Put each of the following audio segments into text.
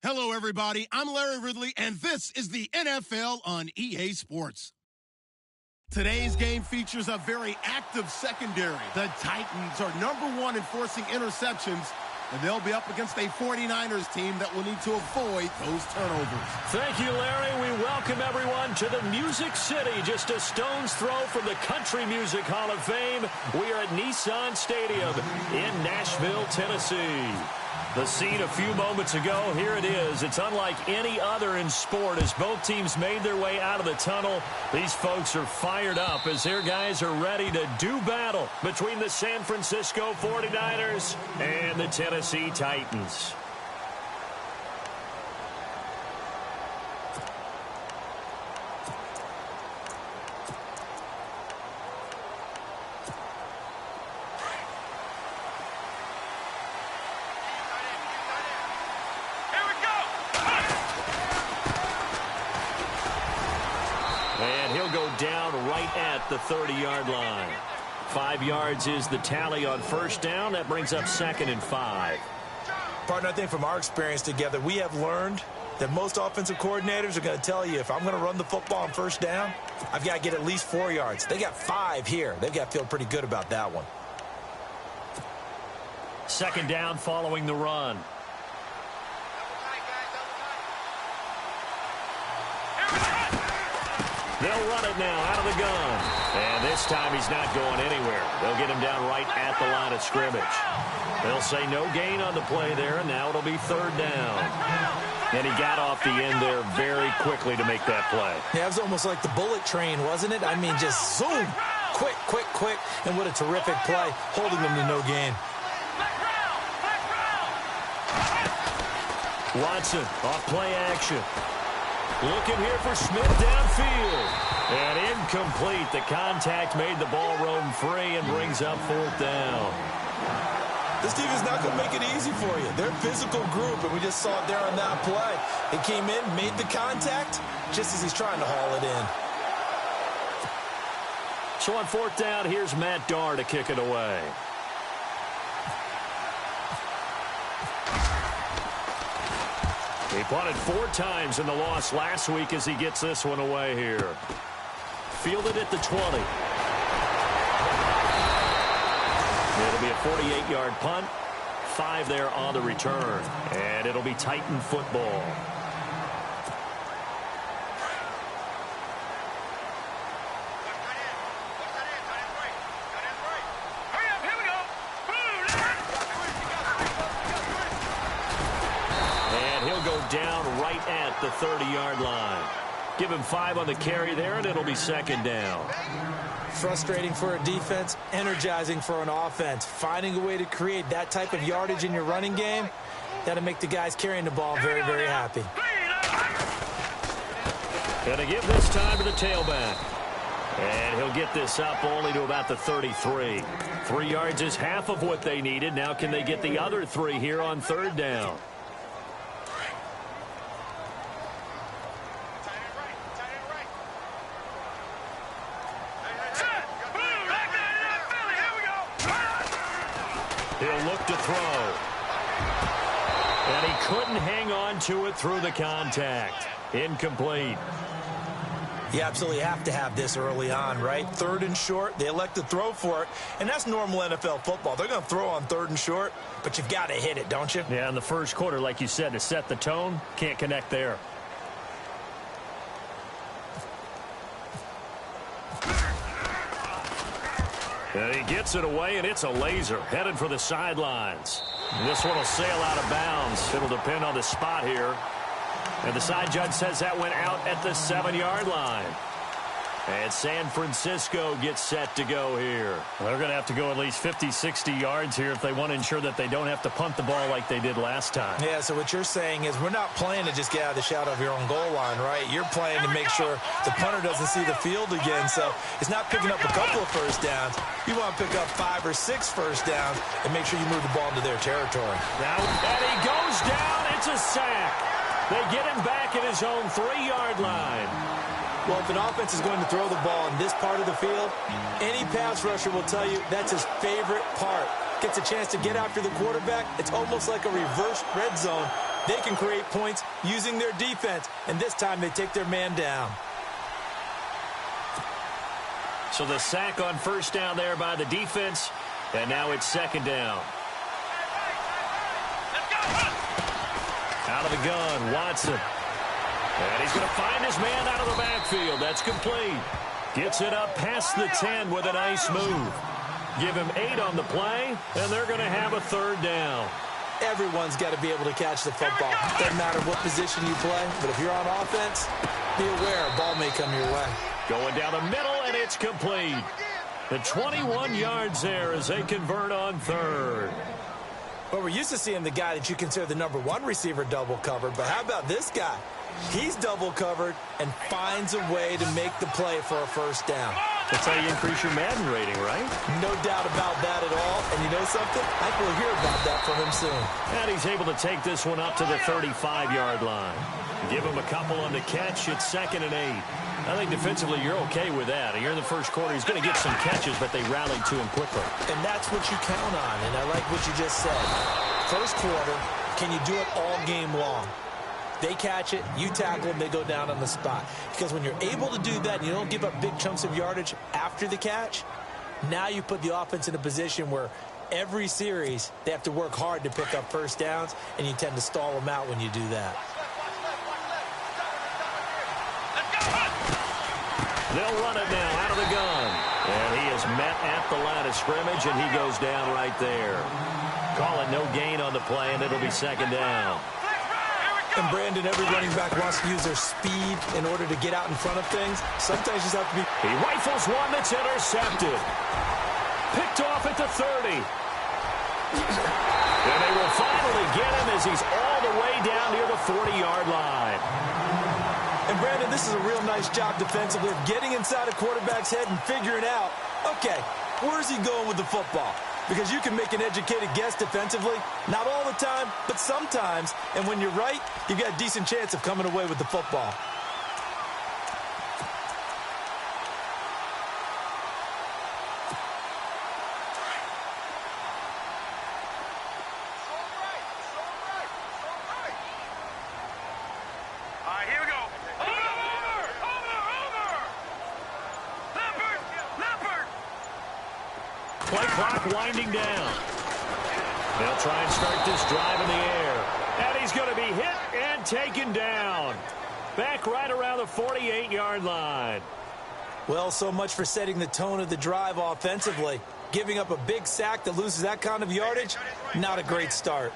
Hello, everybody. I'm Larry Ridley, and this is the NFL on EA Sports. Today's game features a very active secondary. The Titans are #1 in forcing interceptions, and they'll be up against a 49ers team that will need to avoid those turnovers. Thank you, Larry. We welcome everyone to the Music City, just a stone's throw from the Country Music Hall of Fame. We are at Nissan Stadium in Nashville, Tennessee. The scene a few moments ago, here it is. It's unlike any other in sport as both teams made their way out of the tunnel. These folks are fired up as their guys are ready to do battle between the San Francisco 49ers and the Tennessee Titans. And he'll go down right at the 30-yard line. 5 yards is the tally on first down. That brings up 2nd and 5. Partner, I think from our experience together, we have learned that most offensive coordinators are going to tell you, if I'm going to run the football on first down, I've got to get at least 4 yards. They got 5 here. They've got to feel pretty good about that one. 2nd down following the run. They'll run it now out of the gun. And this time he's not going anywhere. They'll get him down right at the line of scrimmage. They'll say no gain on the play there, and now it'll be 3rd down. And he got off the end there very quickly to make that play. Yeah, it was almost like the bullet train, wasn't it? I mean, just zoom. Quick, quick, quick. And what a terrific play, holding them to no gain. Watson off play action. Looking here for Smith downfield. And incomplete. The contact made the ball roam free and brings up 4th down. This team is not going to make it easy for you. They're a physical group, and we just saw it there on that play. They came in, made the contact, just as he's trying to haul it in. So on 4th down, here's Matt Darr to kick it away. He punted 4 times in the loss last week as he gets this one away here. Fielded at the 20. It'll be a 48-yard punt. 5 there on the return. And it'll be Titan football. Down right at the 30-yard line. Give him 5 on the carry there, and it'll be 2nd down. Frustrating for a defense, energizing for an offense. Finding a way to create that type of yardage in your running game, that'll make the guys carrying the ball very, very happy. Gonna give this time to the tailback. And he'll get this up only to about the 33. 3 yards is half of what they needed. Now can they get the other 3 here on 3rd down? He'll look to throw. And he couldn't hang on to it through the contact. Incomplete. You absolutely have to have this early on, right? 3rd and short, they elect to throw for it, and that's normal NFL football. They're going to throw on 3rd and short, but you've got to hit it, don't you? Yeah, in the first quarter, like you said, to set the tone, can't connect there. And he gets it away, and it's a laser headed for the sidelines. This one will sail out of bounds. It'll depend on the spot here. And the side judge says that went out at the 7-yard line. And San Francisco gets set to go here. They're going to have to go at least 50, 60 yards here if they want to ensure that they don't have to punt the ball like they did last time. Yeah, so what you're saying is we're not playing to just get out of the shadow of your own goal line, right? You're playing to make sure the punter doesn't see the field again. So it's not picking up a couple of first downs. You want to pick up 5 or 6 first downs and make sure you move the ball into their territory. Now, and he goes down. It's a sack. They get him back at his own 3-yard line. Well, if an offense is going to throw the ball in this part of the field, any pass rusher will tell you that's his favorite part. Gets a chance to get after the quarterback. It's almost like a reverse red zone They can create points using their defense, and this time they take their man down. So the sack on first down there by the defense, and now it's second down. Out of the gun, Watson. And he's going to find his man out of the backfield. That's complete. Gets it up past the 10 with a nice move. Give him 8 on the play, and they're going to have a third down. Everyone's got to be able to catch the football. Doesn't matter what position you play, but if you're on offense, be aware a ball may come your way. Going down the middle, and it's complete. The 21 yards there as they convert on third. Well, we're used to seeing the guy that you consider the #1 receiver double covered, but how about this guy? He's double covered and finds a way to make the play for a first down. That's how you increase your Madden rating, right? No doubt about that at all. And you know something? I think we'll hear about that from him soon. And he's able to take this one up to the 35-yard line. Give him a couple on the catch. It's 2nd and 8. I think defensively you're okay with that. Here in the first quarter, he's going to get some catches, but they rallied to him quickly. And that's what you count on, and I like what you just said. First quarter, can you do it all game long? They catch it, you tackle them, they go down on the spot. Because when you're able to do that and you don't give up big chunks of yardage after the catch, now you put the offense in a position where every series they have to work hard to pick up first downs, and you tend to stall them out when you do that. They'll run it now out of the gun. And he is met at the line of scrimmage, and he goes down right there. Call it no gain on the play, and it'll be second down. And, Brandon, every running back wants to use their speed in order to get out in front of things. Sometimes you just have to be... He rifles one that's intercepted. Picked off at the 30. And they will finally get him as he's all the way down near the 40-yard line. And, Brandon, this is a real nice job defensively of getting inside a quarterback's head and figuring out, okay, where's he going with the football? Because you can make an educated guess defensively. Not all the time, but sometimes. And when you're right, you've got a decent chance of coming away with the football. Play clock winding down. They'll try and start this drive in the air. And he's going to be hit and taken down. Back right around the 48-yard line. Well, so much for setting the tone of the drive offensively. Giving up a big sack that loses that kind of yardage, not a great start.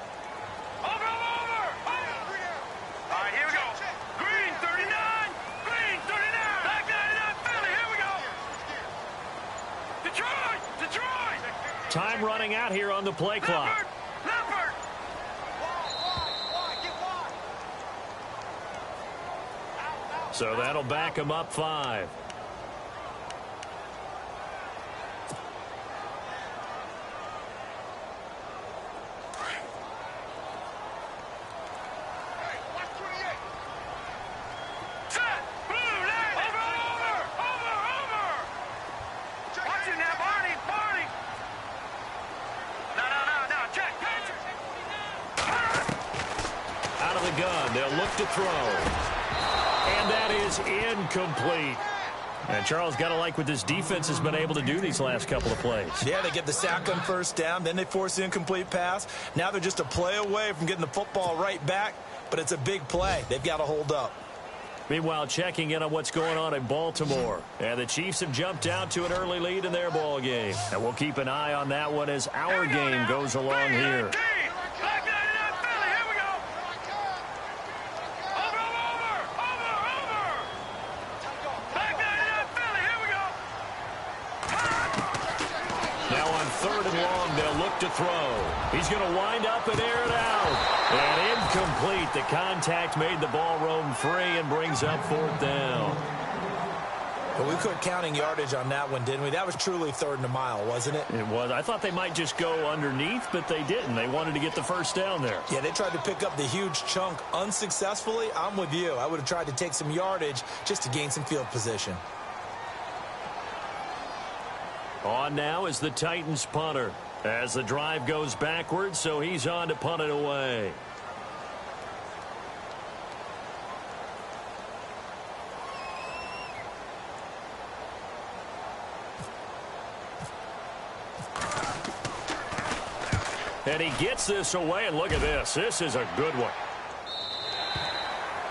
Time running out here on the play clock. So that'll back him up 5. They'll look to throw. And that is incomplete. And Charles, got to like what this defense has been able to do these last couple of plays. Yeah, they get the sack on first down, then they force the incomplete pass. Now they're just a play away from getting the football right back, but it's a big play. They've got to hold up. Meanwhile, checking in on what's going on in Baltimore. And the Chiefs have jumped out to an early lead in their ball game. And we'll keep an eye on that one as our game goes along here. To throw. He's going to wind up and air it out. And incomplete. The contact made the ball roam free and brings up 4th down. But we quit counting yardage on that one, didn't we? That was truly 3rd and a mile, wasn't it? It was. I thought they might just go underneath, but they didn't. They wanted to get the first down there. Yeah, they tried to pick up the huge chunk unsuccessfully. I'm with you. I would have tried to take some yardage just to gain some field position. On now is the Titans punter. As the drive goes backwards, so he's on to punt it away. And he gets this away, and look at this. This is a good one.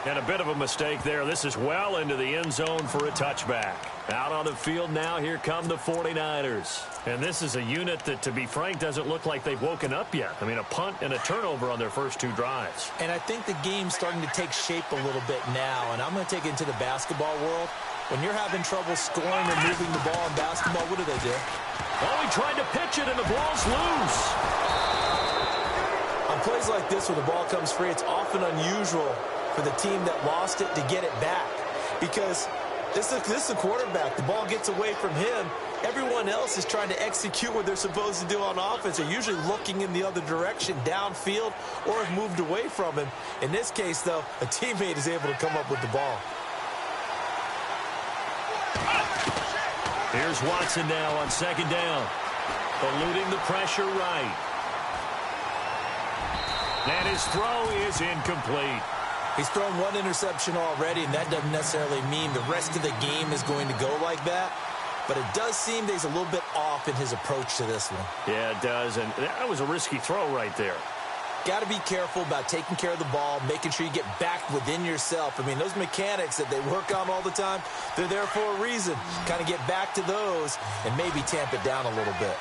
And a bit of a mistake there. This is well into the end zone for a touchback. Out on the field now, here come the 49ers. And this is a unit that, to be frank, doesn't look like they've woken up yet. I mean, a punt and a turnover on their first 2 drives. And I think the game's starting to take shape a little bit now. And I'm going to take it into the basketball world. When you're having trouble scoring or moving the ball in basketball, what do? Oh, he tried to pitch it, and the ball's loose. On plays like this where the ball comes free, it's often unusual for the team that lost it to get it back. Because this is a quarterback. The ball gets away from him. Everyone else is trying to execute what they're supposed to do on offense. They're usually looking in the other direction, downfield, or have moved away from him. In this case, though, a teammate is able to come up with the ball. Here's Watson now on 2nd down. Eluding the pressure right. And his throw is incomplete. He's thrown 1 interception already, and that doesn't necessarily mean the rest of the game is going to go like that. But it does seem that he's a little bit off in his approach to this one. Yeah, it does, and that was a risky throw right there. Got to be careful about taking care of the ball, making sure you get back within yourself. I mean, those mechanics that they work on all the time, they're there for a reason. Kind of get back to those and maybe tamp it down a little bit.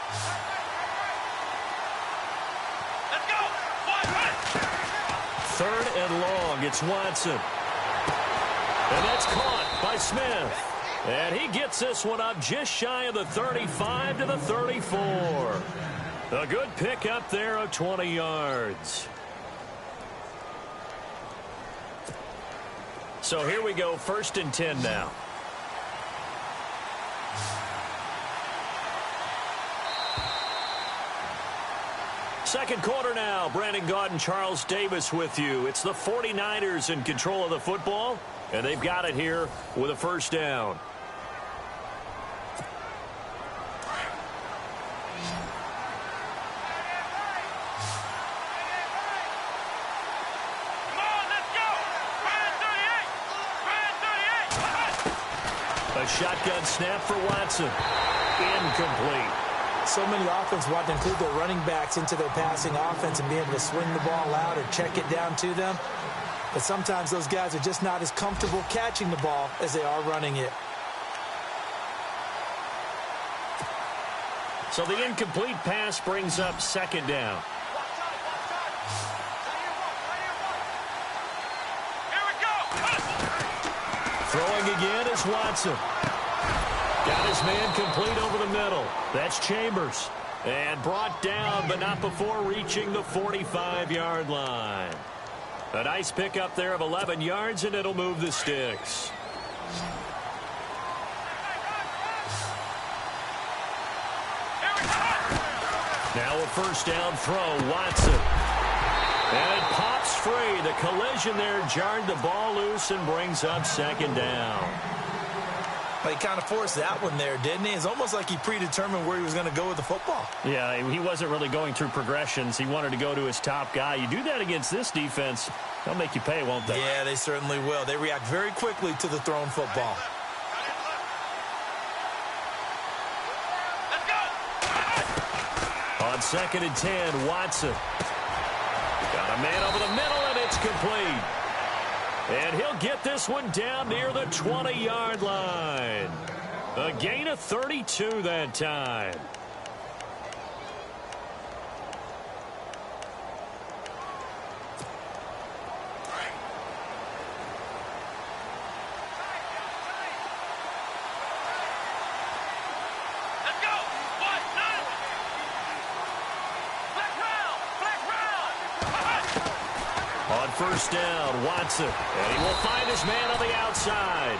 Let's go! 3rd and long, it's Watson. And that's caught by Smith. And he gets this one up just shy of the 35 to the 34. A good pickup there of 20 yards. So here we go, 1st and 10 now. Second quarter now. Brandon Gaud and Charles Davis with you. It's the 49ers in control of the football, and they've got it here with a 1st down. A shotgun snap for Watson. Incomplete. So many offenses want to include their running backs into their passing offense and be able to swing the ball out or check it down to them. But sometimes those guys are just not as comfortable catching the ball as they are running it. So the incomplete pass brings up 2nd down. Throwing again is Watson. Got his man complete over the middle. That's Chambers. And brought down, but not before reaching the 45-yard line. A nice pickup there of 11 yards, and it'll move the sticks. Now a 1st down throw, Watson. And it pops free. The collision there jarred the ball loose and brings up 2nd down. But he kind of forced that one there, didn't he? It's almost like he predetermined where he was going to go with the football. Yeah, he wasn't really going through progressions. He wanted to go to his top guy. You do that against this defense, they'll make you pay, won't they? Yeah, they certainly will. They react very quickly to the thrown football. On 2nd and 10, Watson. Got a man over the middle, and it's complete. And he'll get this one down near the 20-yard line. A gain of 32 that time. On 1st down, Watson. And he will find his man on the outside.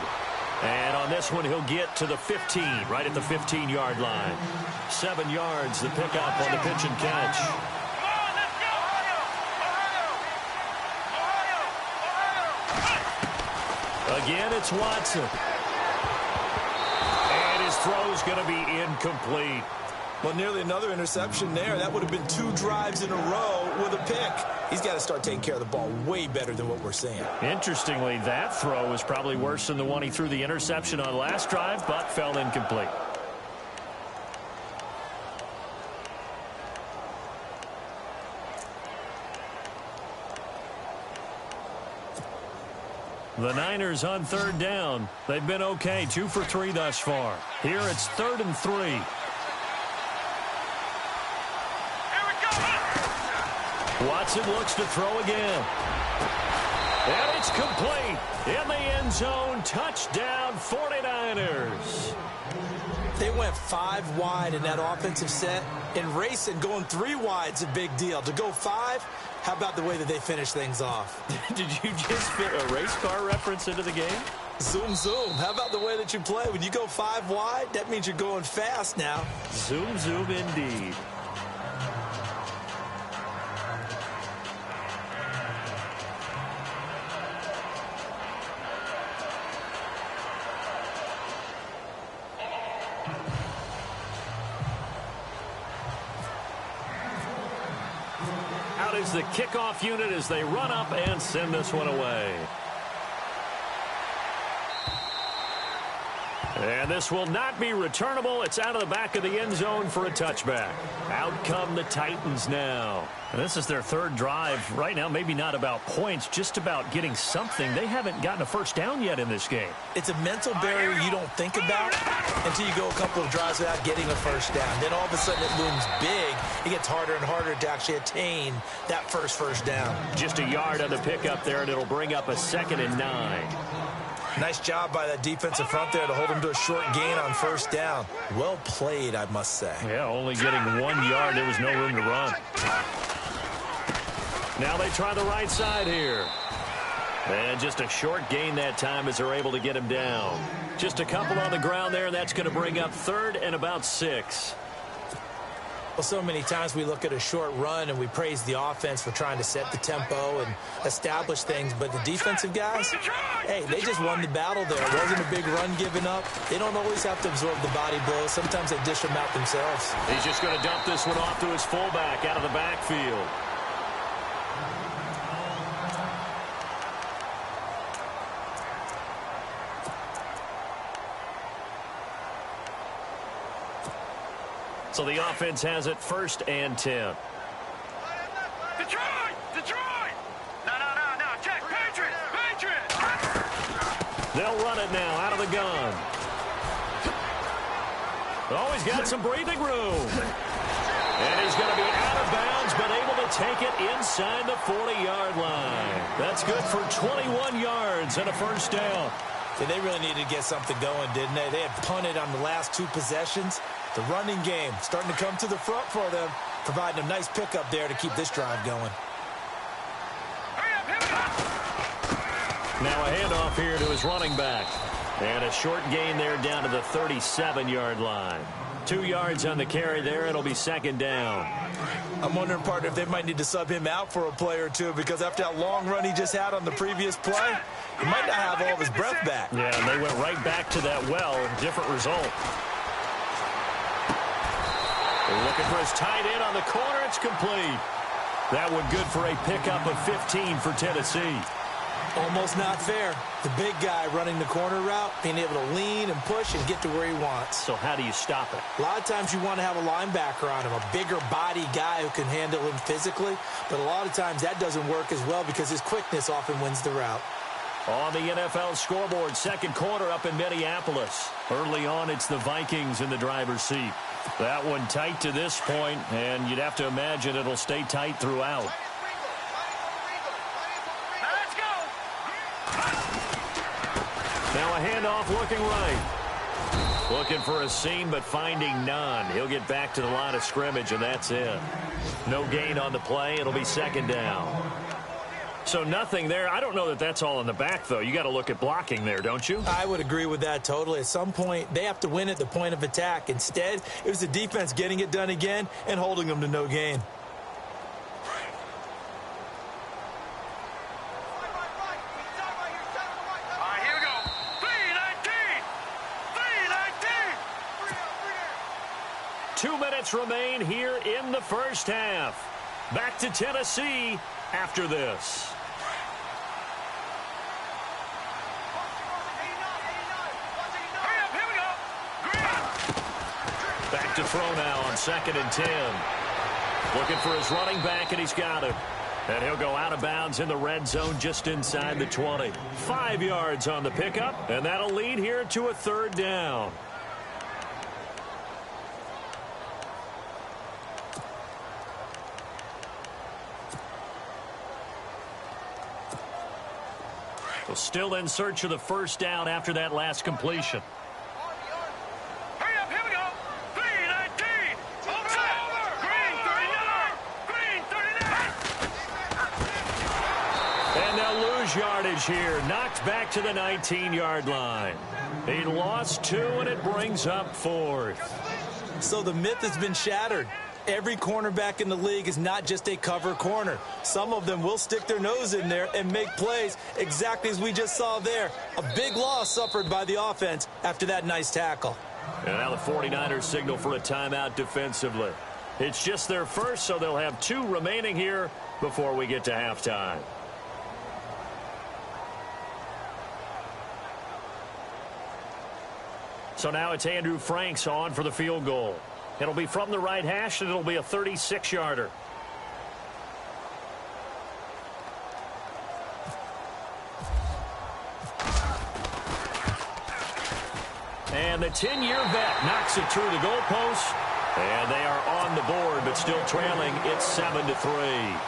And on this one, he'll get to the 15, right at the 15-yard line. 7 yards, the pickup on the pitch and catch. Again, it's Watson. And his throw's going to be incomplete. Well, nearly another interception there. That would have been 2 drives in a row with a pick. He's got to start taking care of the ball way better than what we're seeing. Interestingly, that throw was probably worse than the one he threw the interception on last drive, but fell incomplete. The Niners on third down. They've been okay, 2 for 3 thus far. Here it's 3rd and 3. Watson looks to throw again. And it's complete. In the end zone, touchdown 49ers. They went 5 wide in that offensive set. And racing, going 3 wide is a big deal. To go 5, how about the way that they finish things off? Did you just fit a race car reference into the game? Zoom, zoom. How about the way that you play? When you go 5 wide, that means you're going fast now. Zoom, zoom indeed. Out is the kickoff unit as they run up and send this one away. And this will not be returnable. It's out of the back of the end zone for a touchback. Out come the Titans now. And this is their 3rd drive. Right now, maybe not about points, just about getting something. They haven't gotten a first down yet in this game. It's a mental barrier you don't think about until you go a couple of drives without getting a first down. Then all of a sudden it looms big. It gets harder and harder to actually attain that first down. Just a yard on the pickup there, and it'll bring up a 2nd and 9. Nice job by that defensive front there to hold them to a short gain on first down. Well played, I must say. Yeah, only getting 1 yard. There was no room to run. Now they try the right side here. And just a short gain that time as they're able to get him down. Just a couple on the ground there, and that's going to bring up 3rd and about 6. Well, so many times we look at a short run and we praise the offense for trying to set the tempo and establish things, but the defensive guys, hey, they just won the battle there. It wasn't a big run given up. They don't always have to absorb the body blows. Sometimes they dish them out themselves. He's just going to dump this one off to his fullback out of the backfield. So the offense has it 1st and 10. Detroit! No, check, Patriots! They'll run it now out of the gun. Oh, he's got some breathing room. And he's going to be out of bounds, but able to take it inside the 40-yard line. That's good for 21 yards and a first down. Yeah, they really needed to get something going, didn't they? They had punted on the last 2 possessions. The running game starting to come to the front for them, providing a nice pickup there to keep this drive going. Now a handoff here to his running back. And a short gain there down to the 37-yard line. 2 yards on the carry there. It'll be 2nd down. I'm wondering, partner, if they might need to sub him out for a play or two, because after that long run he just had on the previous play, he might not have all of his breath back. Yeah, and they went right back to that well. Different result. Looking for his tight end on the corner. It's complete. That one good for a pickup of 15 for Tennessee. Almost not fair. The big guy running the corner route, being able to lean and push and get to where he wants. So how do you stop it? A lot of times you want to have a linebacker on him, a bigger body guy who can handle him physically. But a lot of times that doesn't work as well because his quickness often wins the route. On the NFL scoreboard, 2nd quarter up in Minneapolis. Early on, it's the Vikings in the driver's seat. That one tight to this point, and you'd have to imagine it'll stay tight throughout. Now a handoff looking right. Looking for a seam, but finding none. He'll get back to the line of scrimmage, and that's it. No gain on the play. It'll be 2nd down. So nothing there. I don't know that that's all in the back, though. You got to look at blocking there, don't you? I would agree with that totally. At some point, they have to win at the point of attack. Instead, it was the defense getting it done again and holding them to no gain. All right, here we go. 3-19. 2 minutes remain here in the first half. Back to Tennessee after this. Back to throw now on 2nd and 10. Looking for his running back, and he's got it. And he'll go out of bounds in the red zone just inside the 20. 5 yards on the pickup, and that'll lead here to a third down. Well, still in search of the first down after that last completion. Hurry up, here we go. 319. Over. Green 39. Green 39. And they'll lose yardage here. Knocked back to the 19-yard line. He lost 2, and it brings up 4th. So the myth has been shattered. Every cornerback in the league is not just a cover corner. Some of them will stick their nose in there and make plays exactly as we just saw there. A big loss suffered by the offense after that nice tackle. And now the 49ers signal for a timeout defensively. It's just their first, so they'll have 2 remaining here before we get to halftime. So now it's Andrew Franks on for the field goal. It'll be from the right hash, and it'll be a 36-yarder. And the 10-year vet knocks it through the goalpost. And they are on the board, but still trailing. It's 7-3.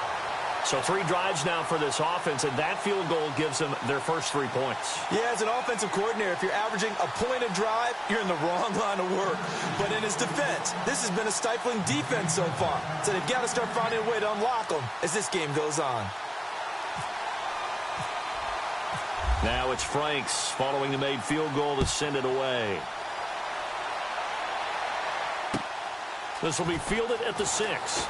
So 3 drives now for this offense, and that field goal gives them their first 3 points. Yeah, as an offensive coordinator, if you're averaging a point a drive, you're in the wrong line of work. But in his defense, this has been a stifling defense so far. So they've got to start finding a way to unlock them as this game goes on. Now it's Franks following the made field goal to send it away. This will be fielded at the 6.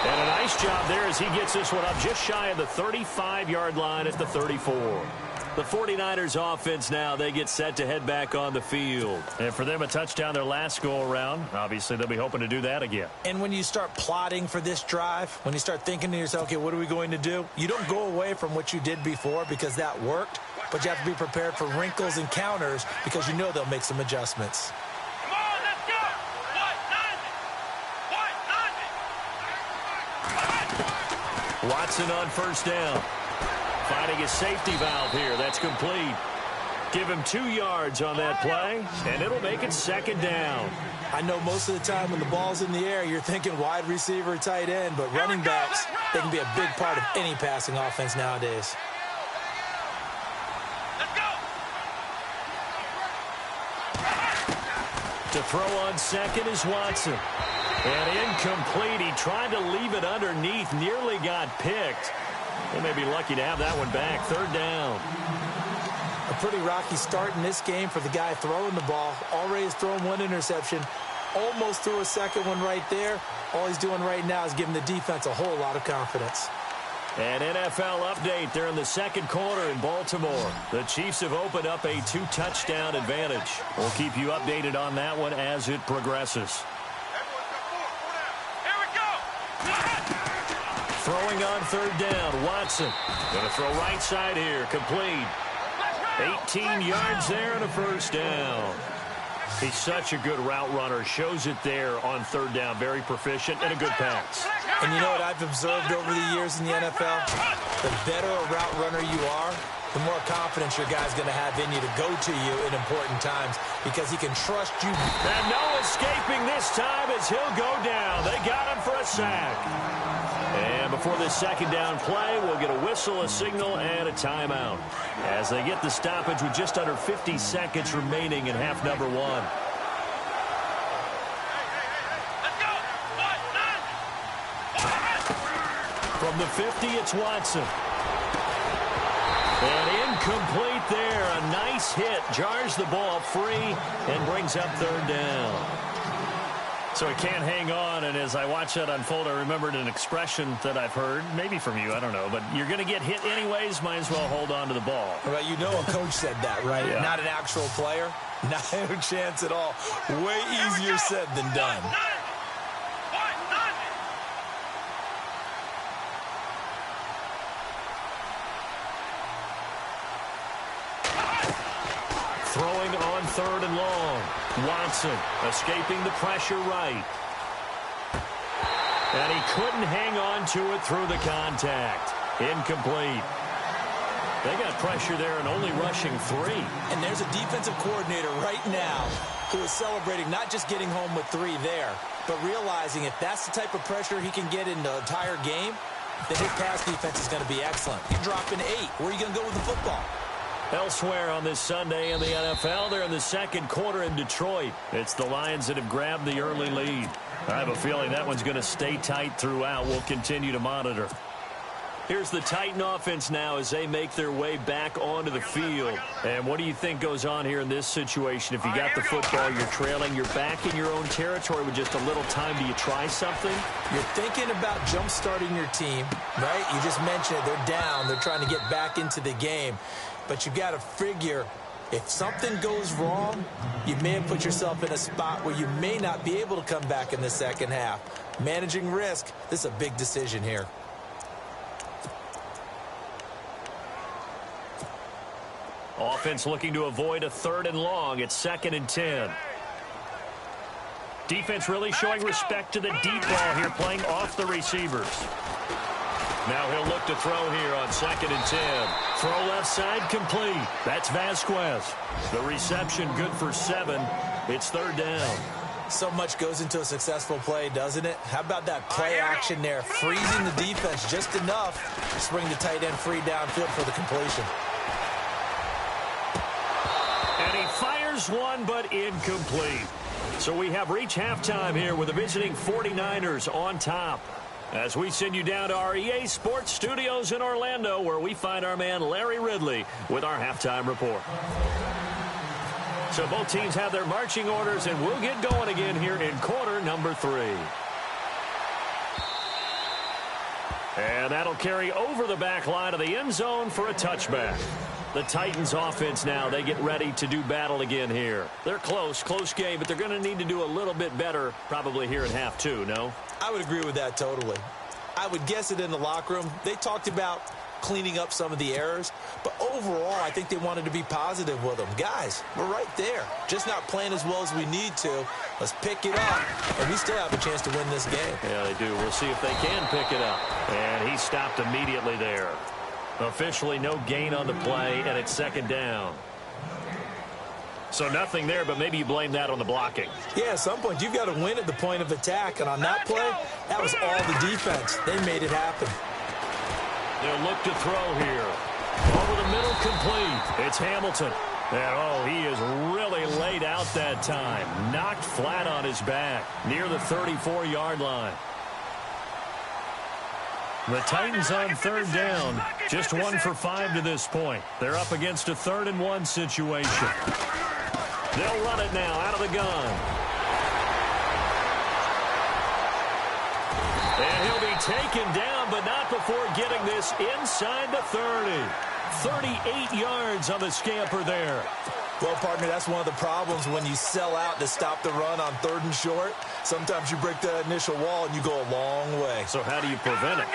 And a nice job there as he gets this one up just shy of the 35-yard line at the 34. The 49ers offense now, they get set to head back on the field. And for them, a touchdown their last go-around. Obviously, they'll be hoping to do that again. And when you start plotting for this drive, when you start thinking to yourself, okay, what are we going to do? You don't go away from what you did before because that worked, but you have to be prepared for wrinkles and counters because you know they'll make some adjustments. Come on, let's go. Watson on first down. Finding his safety valve here. That's complete. Give him 2 yards on that play, and it'll make it second down. I know most of the time when the ball's in the air, you're thinking wide receiver, tight end, but running backs, they can be a big part of any passing offense nowadays. Let's go. To throw on second is Watson. And incomplete. He tried to leave it underneath, nearly got picked. They may be lucky to have that one back. Third down. A pretty rocky start in this game for the guy throwing the ball. Already has thrown 1 interception. Almost threw a second one right there. All he's doing right now is giving the defense a whole lot of confidence. An NFL update. They're in the second quarter in Baltimore. The Chiefs have opened up a 2-touchdown advantage. We'll keep you updated on that one as it progresses. Throwing on third down, Watson. Going to throw right side here, complete. 18 yards there and a first down. He's such a good route runner. Shows it there on third down. Very proficient and a good pass. And you know what I've observed over the years in the NFL? The better a route runner you are, the more confidence your guy's going to have in you to go to you in important times because he can trust you. And no escaping this time as he'll go down. They got him for a sack. And before this second down play, we'll get a whistle, a signal, and a timeout as they get the stoppage with just under 50 seconds remaining in half number 1. From the 50, it's Watson. And incomplete there. A nice hit. Jars the ball free and brings up third down. So he can't hang on, and as I watch that unfold, I remembered an expression that I've heard, maybe from you, I don't know, but you're going to get hit anyways, might as well hold on to the ball. Well, you know a coach said that, right? Yeah. Not an actual player. Not a chance at all. Way easier said than done. Throwing on third and long. Watson escaping the pressure right. And he couldn't hang on to it through the contact. Incomplete. They got pressure there and only rushing 3. And there's a defensive coordinator right now who is celebrating not just getting home with 3 there, but realizing if that's the type of pressure he can get in the entire game, then his pass defense is going to be excellent. You're dropping 8. Where are you going to go with the football? Elsewhere on this Sunday in the NFL, they're in the second quarter in Detroit. It's the Lions that have grabbed the early lead. I have a feeling that one's going to stay tight throughout. We'll continue to monitor. Here's the Titan offense now as they make their way back onto the field. And what do you think goes on here in this situation? If you got the football, you're trailing, you're back in your own territory with just a little time. Do you try something? You're thinking about jump-starting your team, right? You just mentioned it. They're down. They're trying to get back into the game. But you got to figure if something goes wrong, you may have put yourself in a spot where you may not be able to come back in the second half. Managing risk, this is a big decision here. Offense looking to avoid a 3rd and long. It's 2nd and 10. Defense really showing respect to the deep ball here, playing off the receivers. Now he'll look to throw here on 2nd and 10. Throw left side complete. That's Vasquez. The reception good for 7. It's 3rd down. So much goes into a successful play, doesn't it? How about that play action there? Freezing the defense just enough to spring the tight end free downfield for the completion. And he fires one, but incomplete. So we have reached halftime here with the visiting 49ers on top. As we send you down to our EA Sports Studios in Orlando, where we find our man Larry Ridley with our halftime report. So both teams have their marching orders, and we'll get going again here in quarter number 3. And that'll carry over the back line of the end zone for a touchback. The Titans offense now, they get ready to do battle again here. They're close game, but they're going to need to do a little bit better probably here in half 2, no? I would agree with that totally. I would guess it in the locker room. They talked about cleaning up some of the errors, but overall, I think they wanted to be positive with them. Guys, we're right there. Just not playing as well as we need to. Let's pick it up, and we still have a chance to win this game. Yeah, they do. We'll see if they can pick it up. And he stopped immediately there. Officially no gain on the play, and it's 2nd down. So nothing there, but maybe you blame that on the blocking. Yeah, at some point, you've got to win at the point of attack, and on that play, that was all the defense. They made it happen. They'll look to throw here. Over the middle, complete. It's Hamilton. And, he is really laid out that time. Knocked flat on his back near the 34-yard line. The Titans on 3rd down. Just 1 for 5 to this point. They're up against a 3rd and 1 situation. They'll run it now out of the gun. And he'll be taken down, but not before getting this inside the 30. 38 yards on the scamper there. Well, partner, that's one of the problems when you sell out to stop the run on 3rd and short. Sometimes you break that initial wall and you go a long way. So how do you prevent it?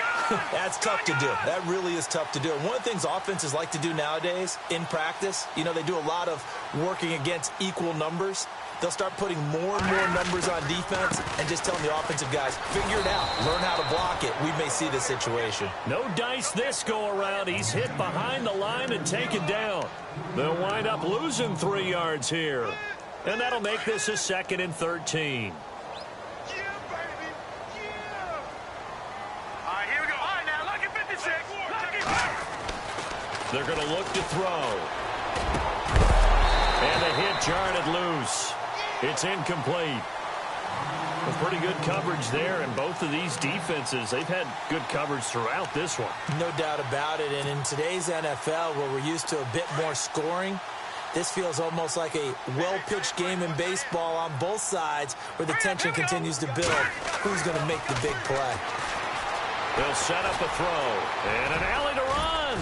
That's tough to do. That really is tough to do. And one of the things offenses like to do nowadays in practice, they do a lot of working against equal numbers. They'll start putting more and more numbers on defense and just telling the offensive guys, figure it out, learn how to block it. We may see this situation. No dice this go around. He's hit behind the line and taken down. They'll wind up losing 3 yards here. And that'll make this a 2nd and 13. They're going to look to throw. And the hit jarred it loose. It's incomplete. Well, pretty good coverage there, and both of these defenses, they've had good coverage throughout this one. No doubt about it, and in today's NFL, where we're used to a bit more scoring, this feels almost like a well-pitched game in baseball on both sides where the tension continues to build. Who's going to make the big play? They'll set up a throw, and an alley to run.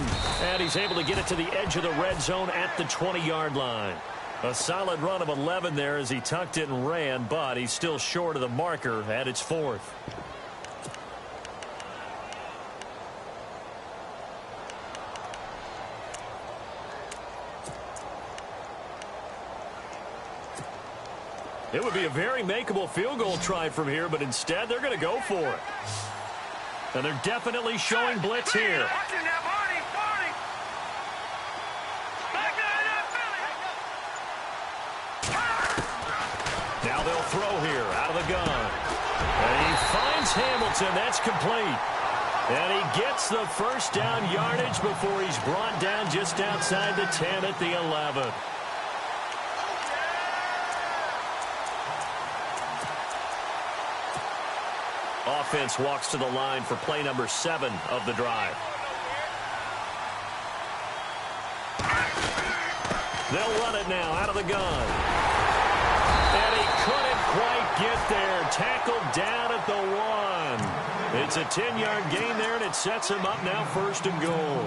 And he's able to get it to the edge of the red zone at the 20-yard line. A solid run of 11 there as he tucked it and ran, but he's still short of the marker at its 4th. It would be a very makeable field goal try from here, but instead they're going to go for it. And they're definitely showing blitz here. Watching that Barney. Back there, Now they'll throw here out of the gun. And he finds Hamilton. That's complete. And he gets the first down yardage before he's brought down just outside the 10 at the 11. Offense walks to the line for play number 7 of the drive. They'll run it now out of the gun. And he couldn't quite get there. Tackled down at the 1. It's a 10-yard gain there, and it sets him up now 1st and goal.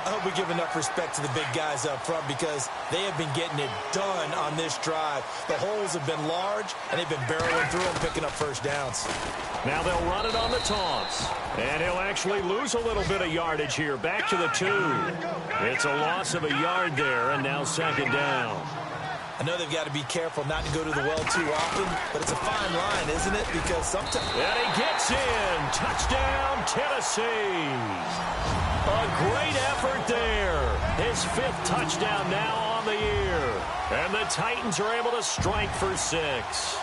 I hope we give enough respect to the big guys up front because they have been getting it done on this drive. The holes have been large, and they've been barreling through them, picking up first downs. Now they'll run it on the toss. And he'll actually lose a little bit of yardage here. Back to the 2. It's a loss of a yard there, and now 2nd down. I know they've got to be careful not to go to the well too often, but it's a fine line, isn't it? Because sometimes... And he gets in. Touchdown, Tennessee. A great effort there. His 5th touchdown now on the year. And the Titans are able to strike for 6.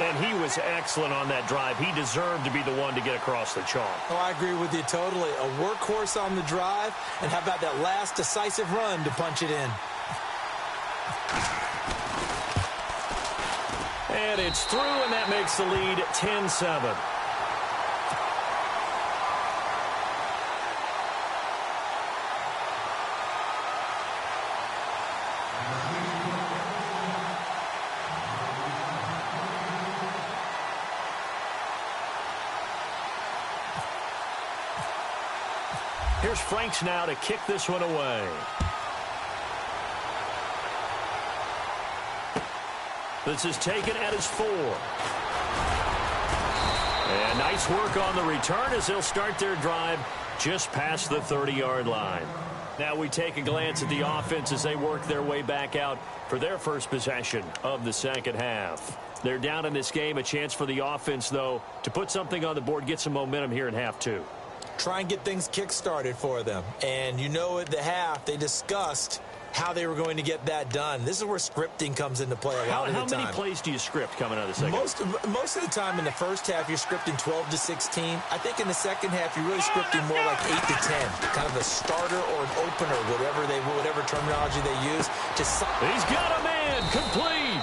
And he was excellent on that drive. He deserved to be the one to get across the chalk. Oh, I agree with you totally. A workhorse on the drive, and how about that last decisive run to punch it in? And it's through, and that makes the lead 10-7. Here's Franks now to kick this one away. This is taken at his 4. And nice work on the return as they'll start their drive just past the 30-yard line. Now we take a glance at the offense as they work their way back out for their first possession of the second half. They're down in this game. A chance for the offense, though, to put something on the board, get some momentum here in half 2. Try and get things kick-started for them. And you know at the half, they discussed how they were going to get that done. This is where scripting comes into play a lot of the time. How many plays do you script coming out of the second? Most of the time in the first half, you're scripting 12 to 16. I think in the second half, you're really scripting more like 8 to 10. Kind of a starter or an opener, whatever terminology they use. He's got a man, complete.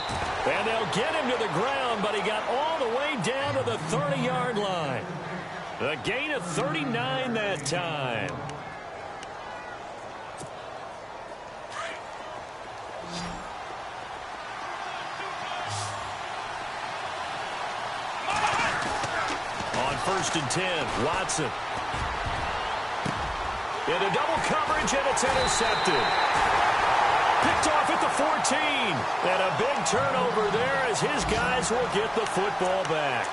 And they'll get him to the ground, but he got all the way down to the 30-yard line. A gain of 39 that time. On 1st and 10, Watson. Into double coverage, and it's intercepted. Picked off at the 14. And a big turnover there as his guys will get the football back.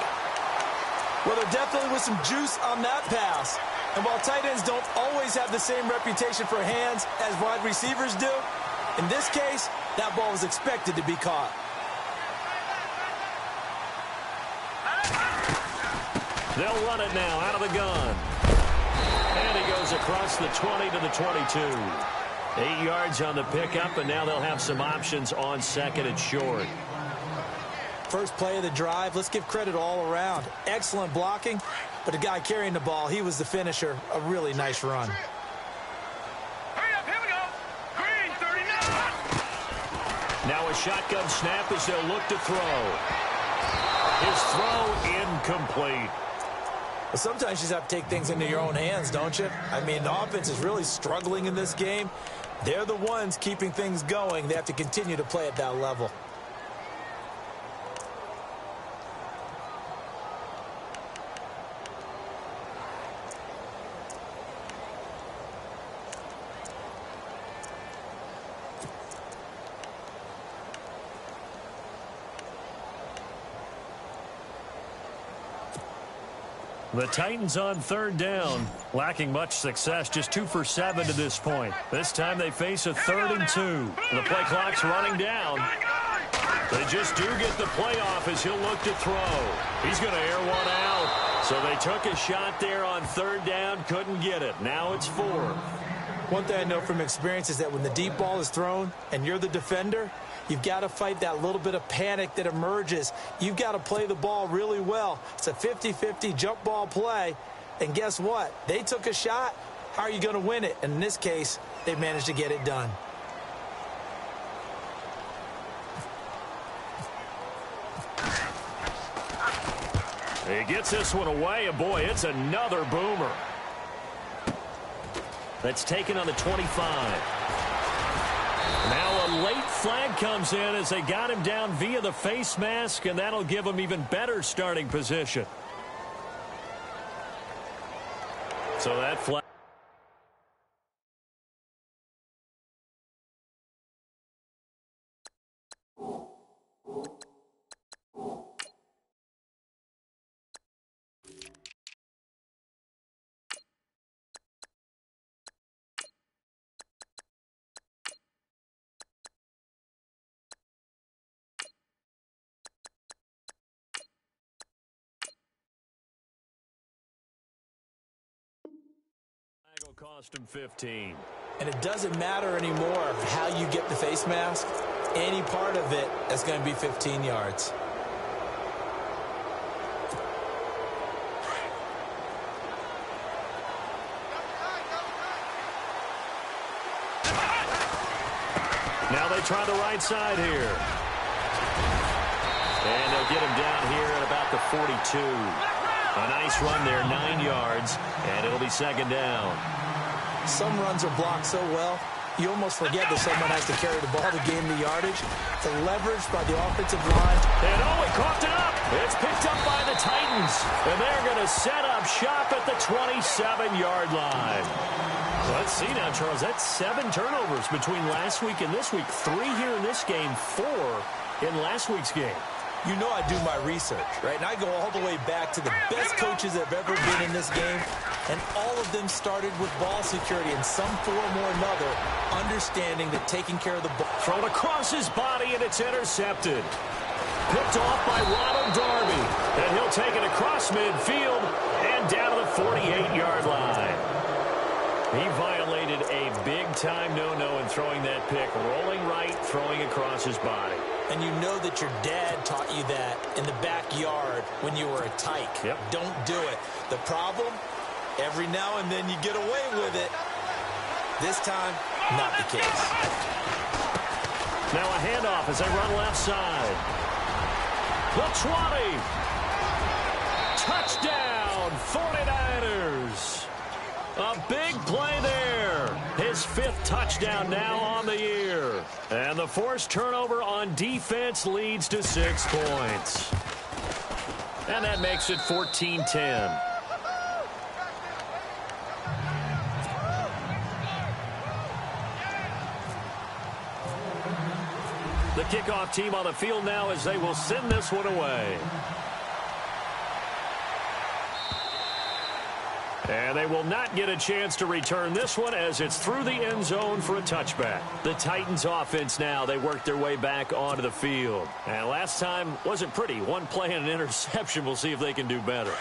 Well, there definitely was some juice on that pass. And while tight ends don't always have the same reputation for hands as wide receivers do, in this case, that ball was expected to be caught. They'll run it now out of the gun. And he goes across the 20 to the 22. 8 yards on the pickup, and now they'll have some options on 2nd and short. First play of the drive, let's give credit all around. Excellent blocking, but the guy carrying the ball, he was the finisher. A really nice run. hurry up, here we go. Green, 39. Now a shotgun snap as they'll look to throw. His throw incomplete. Well, sometimes you just have to take things into your own hands, don't you? I mean, the offense is really struggling in this game. They're the ones keeping things going. They have to continue to play at that level. The Titans on 3rd down, lacking much success, just 2 for 7 to this point. This time they face a 3rd and 2. The play clock's running down. They just do get the playoff as he'll look to throw. He's going to air one out. So they took a shot there on third down, couldn't get it. Now it's 4. One thing I know from experience is that when the deep ball is thrown and you're the defender, you've got to fight that little bit of panic that emerges. You've got to play the ball really well. It's a 50-50 jump ball play. And guess what? They took a shot. How are you going to win it? And in this case, they managed to get it done. He gets this one away, and boy, it's another boomer. That's taken on the 25. Now a late flag comes in as they got him down via the face mask, and that'll give him even better starting position. So that flag. Cost him 15. And it doesn't matter anymore how you get the face mask. Any part of it is going to be 15 yards. Now they try the right side here. And they'll get him down here at about the 42. A nice run there, 9 yards, and it'll be second down. Some runs are blocked so well, you almost forget that someone has to carry the ball to gain the yardage. The leverage by the offensive line. And he coughed it up. It's picked up by the Titans. And they're going to set up shop at the 27-yard line. Let's see now, Charles. That's 7 turnovers between last week and this week. 3 here in this game, 4 in last week's game. You know I do my research, right? And I go all the way back to the best coaches that have ever been in this game. And all of them started with ball security in some form or another, understanding that taking care of the ball. Thrown across his body, and it's intercepted. Picked off by Ronald Darby. And he'll take it across midfield and down to the 48-yard line. He violated a big-time no-no in throwing that pick. Rolling right, throwing across his body. And you know that your dad taught you that in the backyard when you were a tyke. Yep. Don't do it. The problem, every now and then you get away with it. This time, not the case. Now a handoff as they run left side. The 20. Touchdown, 49ers. A big play there. His 5th touchdown now on the year. And the forced turnover on defense leads to 6 points. And that makes it 14-10. The kickoff team on the field now as they will send this one away. And they will not get a chance to return this one as it's through the end zone for a touchback. The Titans offense now, they work their way back onto the field. And last time wasn't pretty. One play and an interception. We'll see if they can do better.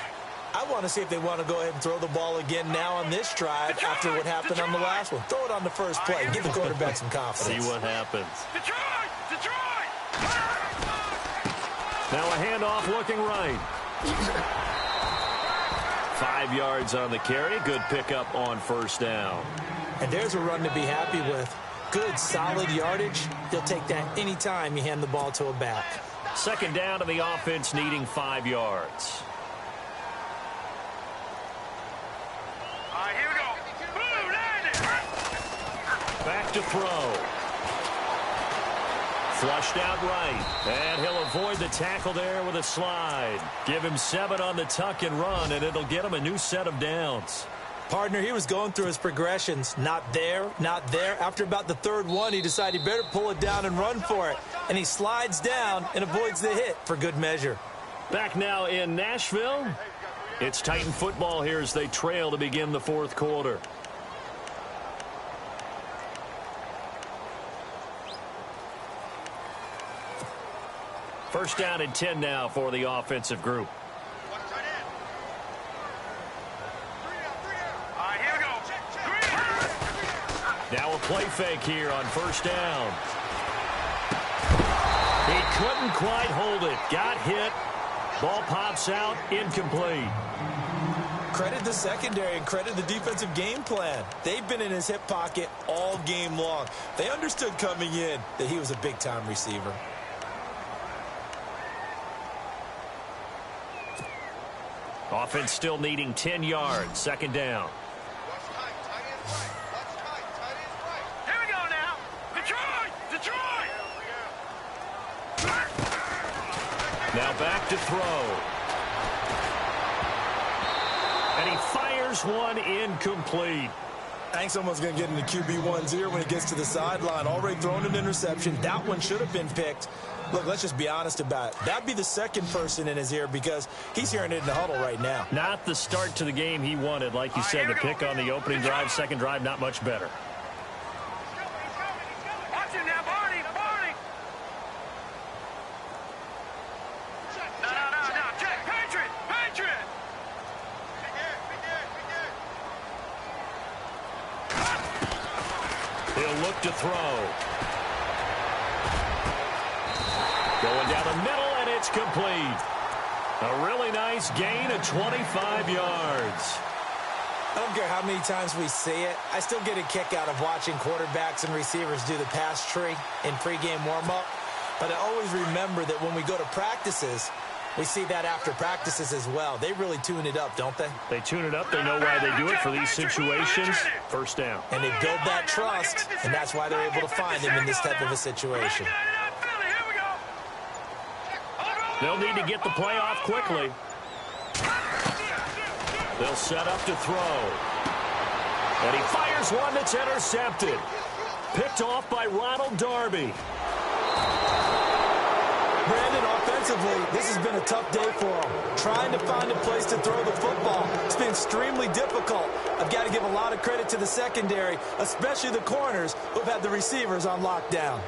I want to see if they want to go ahead and throw the ball again now on this drive after what happened on the last one. Throw it on the first play. Give the quarterback some confidence. See what happens. Detroit! Detroit! Now a handoff looking right. 5 yards on the carry. Good pickup on first down. And there's a run to be happy with. Good, solid yardage. He'll take that anytime you hand the ball to a back. Second down to the offense needing 5 yards. All right, here we go. Boom, landed. Back to throw. Flushed out right. And he'll avoid the tackle there with a slide. Give him 7 on the tuck and run, and it'll get him a new set of downs. Partner, he was going through his progressions. Not there, not there. After about the 3rd one, he decided he better pull it down and run for it. And he slides down and avoids the hit for good measure. Back now in Nashville. It's Titan football here as they trail to begin the 4th quarter. First down and 10 now for the offensive group. Here we go. Now a play fake here on first down. He couldn't quite hold it. Got hit. Ball pops out. Incomplete. Credit the secondary and credit the defensive game plan. They've been in his hip pocket all game long. They understood coming in that he was a big-time receiver. Offense still needing 10 yards. Second down. Here we go now. Detroit! Detroit! Now back to throw. And he fires one incomplete. I think someone's going to get into QB1's ear when he gets to the sideline. Already thrown an interception. That one should have been picked. Look, let's just be honest about it. That'd be the second person in his ear because he's hearing it in the huddle right now. Not the start to the game he wanted. Like you said, the pick on the opening drive, second drive, not much better. Watch him now, Barney! Barney! No. Check! Patriot! Patriot! He'll look to throw. Going down the middle, and it's complete. A really nice gain of 25 yards. I don't care how many times we see it. I still get a kick out of watching quarterbacks and receivers do the pass tree in pregame warm-up. But I always remember that when we go to practices, we see that after practices as well. They really tune it up, don't they? They tune it up. They know why they do it for these situations. First down. And they build that trust, and that's why they're able to find him in this type of a situation. They'll need to get the play off quickly. They'll set up to throw. And he fires one that's intercepted. Picked off by Ronald Darby. Brandon, offensively, this has been a tough day for him. Trying to find a place to throw the football. It's been extremely difficult. I've got to give a lot of credit to the secondary, especially the corners who've had the receivers on lockdown.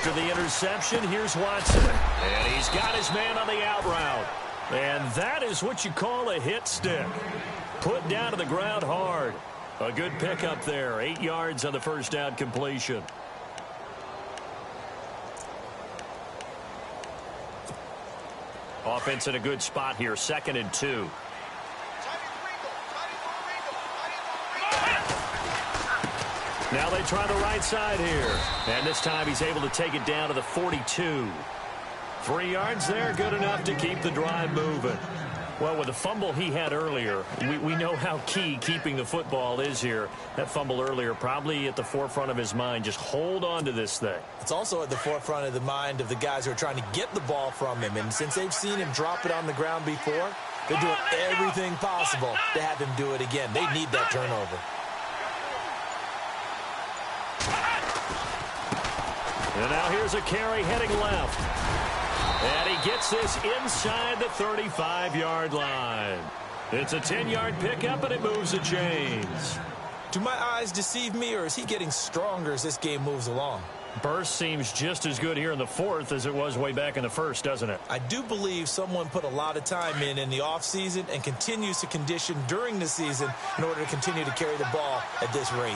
After the interception, here's Watson. And he's got his man on the out route. And that is what you call a hit stick. Put down to the ground hard. A good pickup there. 8 yards on the first down completion. Offense in a good spot here. 2nd and 2. Now they try the right side here. And this time he's able to take it down to the 42. 3 yards there, good enough to keep the drive moving. Well, with the fumble he had earlier, we know how key keeping the football is here. That fumble earlier probably at the forefront of his mind. Just hold on to this thing. It's also at the forefront of the mind of the guys who are trying to get the ball from him. And since they've seen him drop it on the ground before, they're doing everything possible to have him do it again. They need that turnover. And now here's a carry heading left. And he gets this inside the 35-yard line. It's a 10-yard pickup, and it moves the chains. Do my eyes deceive me, or is he getting stronger as this game moves along? Burst seems just as good here in the fourth as it was way back in the first, doesn't it? I do believe someone put a lot of time in the offseason and continues to condition during the season in order to continue to carry the ball at this rate.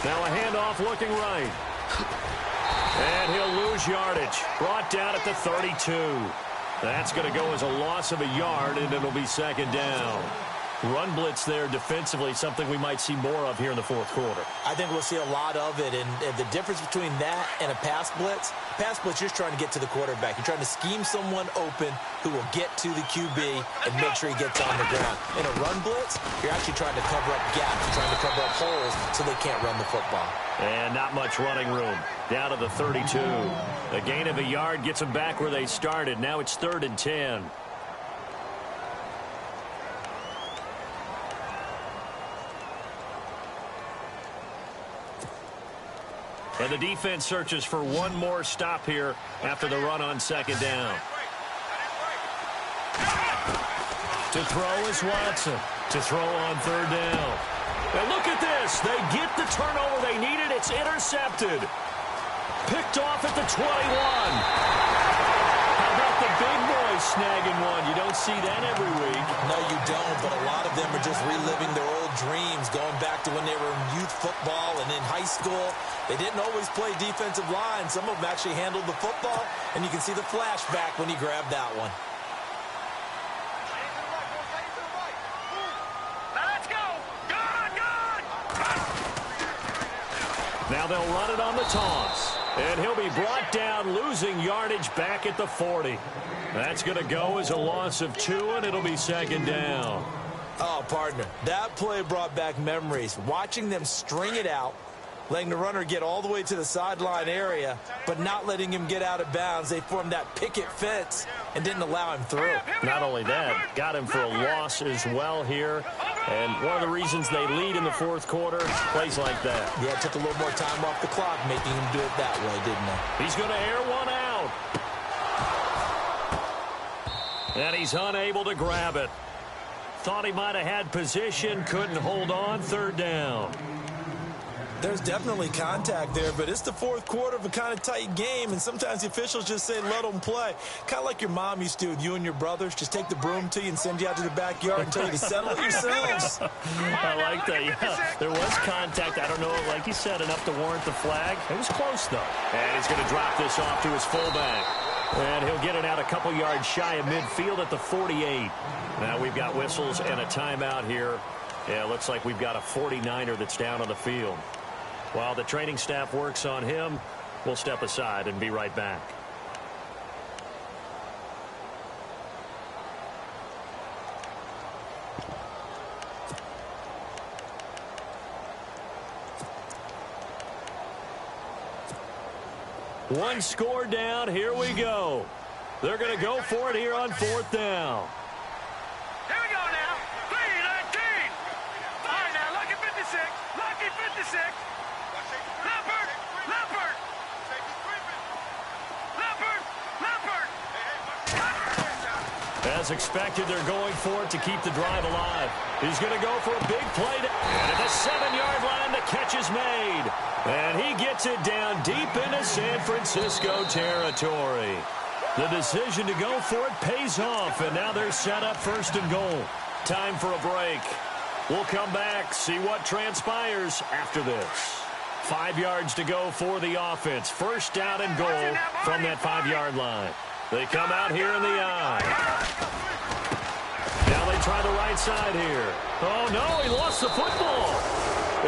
Now a handoff looking right. And he'll lose yardage. Brought down at the 32. That's going to go as a loss of a yard, and it'll be 2nd down. Run blitz there defensively, something we might see more of here in the fourth quarter. I think we'll see a lot of it, and the difference between that and a pass blitz, you're just trying to get to the quarterback. You're trying to scheme someone open who will get to the QB and make sure he gets on the ground. In a run blitz, you're actually trying to cover up gaps. You're trying to cover up holes so they can't run the football. And not much running room. Down to the 32. A gain of a yard gets them back where they started. Now it's 3rd and 10. And the defense searches for one more stop here after the run on 2nd down. To throw is Watson. To throw on 3rd down. And look at this. They get the turnover they needed. It's intercepted. Picked off at the 21. How about the big boys snagging one? You don't see that every week. No, you don't, but a lot of them are just reliving their old dreams, going back to when they were in youth football and in high school. They didn't always play defensive line. Some of them actually handled the football, and you can see the flashback when he grabbed that one. Now they'll run it on the toss. And he'll be brought down, losing yardage back at the 40. That's going to go as a loss of 2, and it'll be 2nd down. Oh, partner, that play brought back memories. Watching them string it out, letting the runner get all the way to the sideline area, but not letting him get out of bounds. They formed that picket fence and didn't allow him through. Not only that, got him for a loss as well here. And one of the reasons they lead in the fourth quarter, plays like that. Yeah, it took a little more time off the clock, making him do it that way, didn't it? He's going to air one out. And he's unable to grab it. Thought he might have had position, couldn't hold on, 3rd down. There's definitely contact there, but it's the fourth quarter of a kind of tight game, and sometimes the officials just say, let them play. Kind of like your mom used to with you and your brothers. Just take the broom to you and send you out to the backyard and tell you to settle it yourselves. I like that, yeah. There was contact. I don't know, like you said, enough to warrant the flag. It was close, though. And he's going to drop this off to his fullback. And he'll get it out a couple yards shy of midfield at the 48. Now we've got whistles and a timeout here. Yeah, looks like we've got a 49er that's down on the field. While the training staff works on him, we'll step aside and be right back. One score down. Here we go. They're going to go for it here on 4th down. Here we go now. 3-19. All right, now, lucky 56. Lucky 56. Leopard. Leopard. Leopard. Leopard. As expected, they're going for it to keep the drive alive. He's going to go for a big play. And at the 7-yard line, the catch is made. And he gets it down deep into San Francisco territory. The decision to go for it pays off, and now they're set up 1st and goal. Time for a break. We'll come back, see what transpires after this. 5 yards to go for the offense. 1st down and goal from that 5-yard line. They come out here in the eye. Now they try the right side here. Oh, no, he lost the football.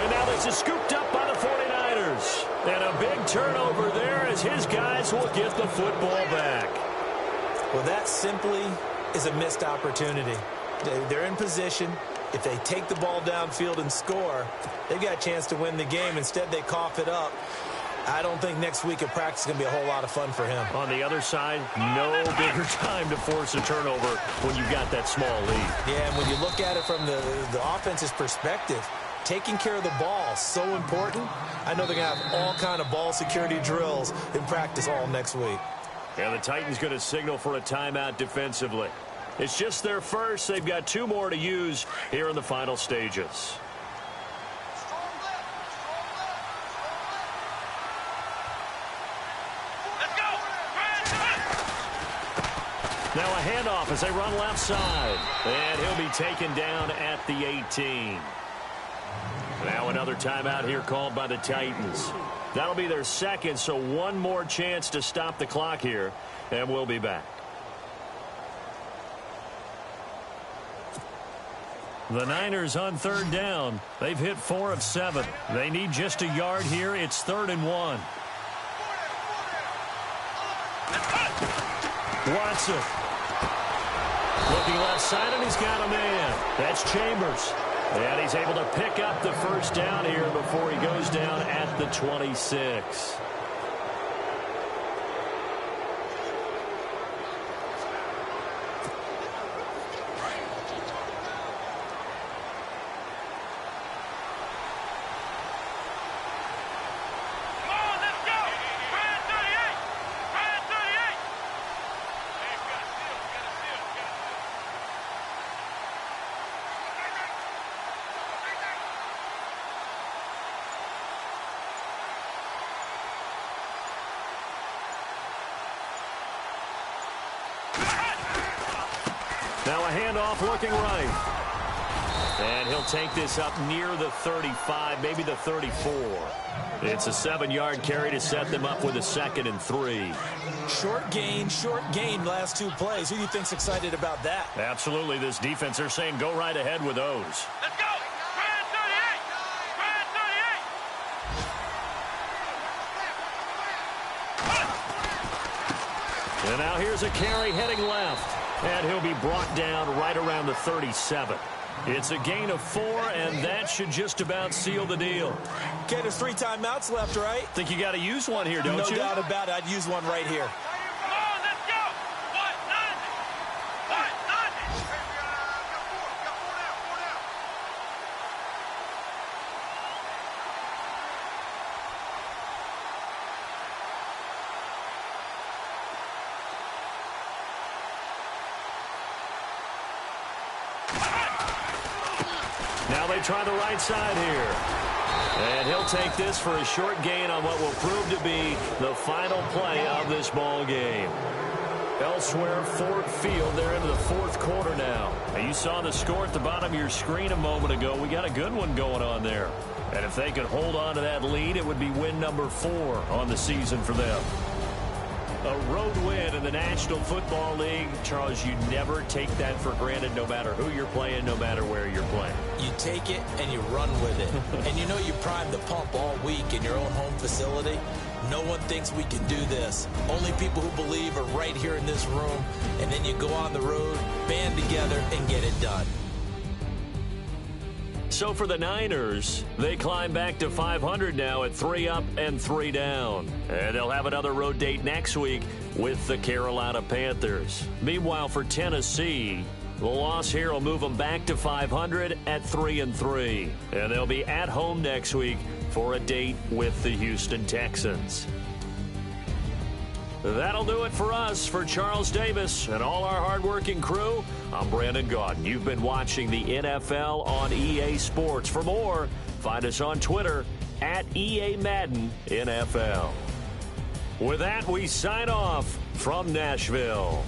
And now this is scooped up by the 49ers. And a big turnover there as his guys will get the football back. Well, that simply is a missed opportunity. They're in position. If they take the ball downfield and score, they've got a chance to win the game. Instead, they cough it up. I don't think next week at practice is going to be a whole lot of fun for him. On the other side, no bigger time to force a turnover when you've got that small lead. Yeah, and when you look at it from the offense's perspective, taking care of the ball is so important. I know they're going to have all kind of ball security drills in practice all next week. And the Titans going to signal for a timeout defensively. It's just their first. They've got 2 more to use here in the final stages. Now a handoff as they run left side. And he'll be taken down at the 18. Now another timeout here called by the Titans. That'll be their 2nd, so 1 more chance to stop the clock here. And we'll be back. The Niners on third down. They've hit 4 of 7. They need just a yard here. It's 3rd and 1. Watson. Looking left side, and he's got a man. That's Chambers. And he's able to pick up the first down here before he goes down at the 26. Now a handoff looking right. And he'll take this up near the 35, maybe the 34. It's a 7-yard carry to set them up with a 2nd and 3. Short gain last 2 plays. Who do you think's excited about that? Absolutely. This defense, they're saying go right ahead with those. Let's go! Brand 38! Brand 38! And now here's a carry heading left. And he'll be brought down right around the 37. It's a gain of 4, and that should just about seal the deal. Okay, there's 3 timeouts left, right? Think you got to use one here, don't you? No doubt about it. I'd use one right here. Come on, let's go! What? 90! Now they try the right side here. And he'll take this for a short gain on what will prove to be the final play of this ball game. Elsewhere, Ford Field, they're into the 4th quarter now. You saw the score at the bottom of your screen a moment ago. We got a good one going on there. And if they could hold on to that lead, it would be win number 4 on the season for them. A road win in the National Football League. Charles, you never take that for granted no matter who you're playing, no matter where you're playing. You take it and you run with it. And you know you primed the pump all week in your own home facility. No one thinks we can do this. Only people who believe are right here in this room. And then you go on the road, band together, and get it done. So for the Niners, they climb back to 500 now at 3 up and 3 down. And they'll have another road date next week with the Carolina Panthers. Meanwhile, for Tennessee, the loss here will move them back to 500 at 3 and 3. And they'll be at home next week for a date with the Houston Texans. That'll do it for us. For Charles Davis and all our hardworking crew, I'm Brandon Gaudin. You've been watching the NFL on EA Sports. For more, find us on Twitter at EA Madden NFL. With that, we sign off from Nashville.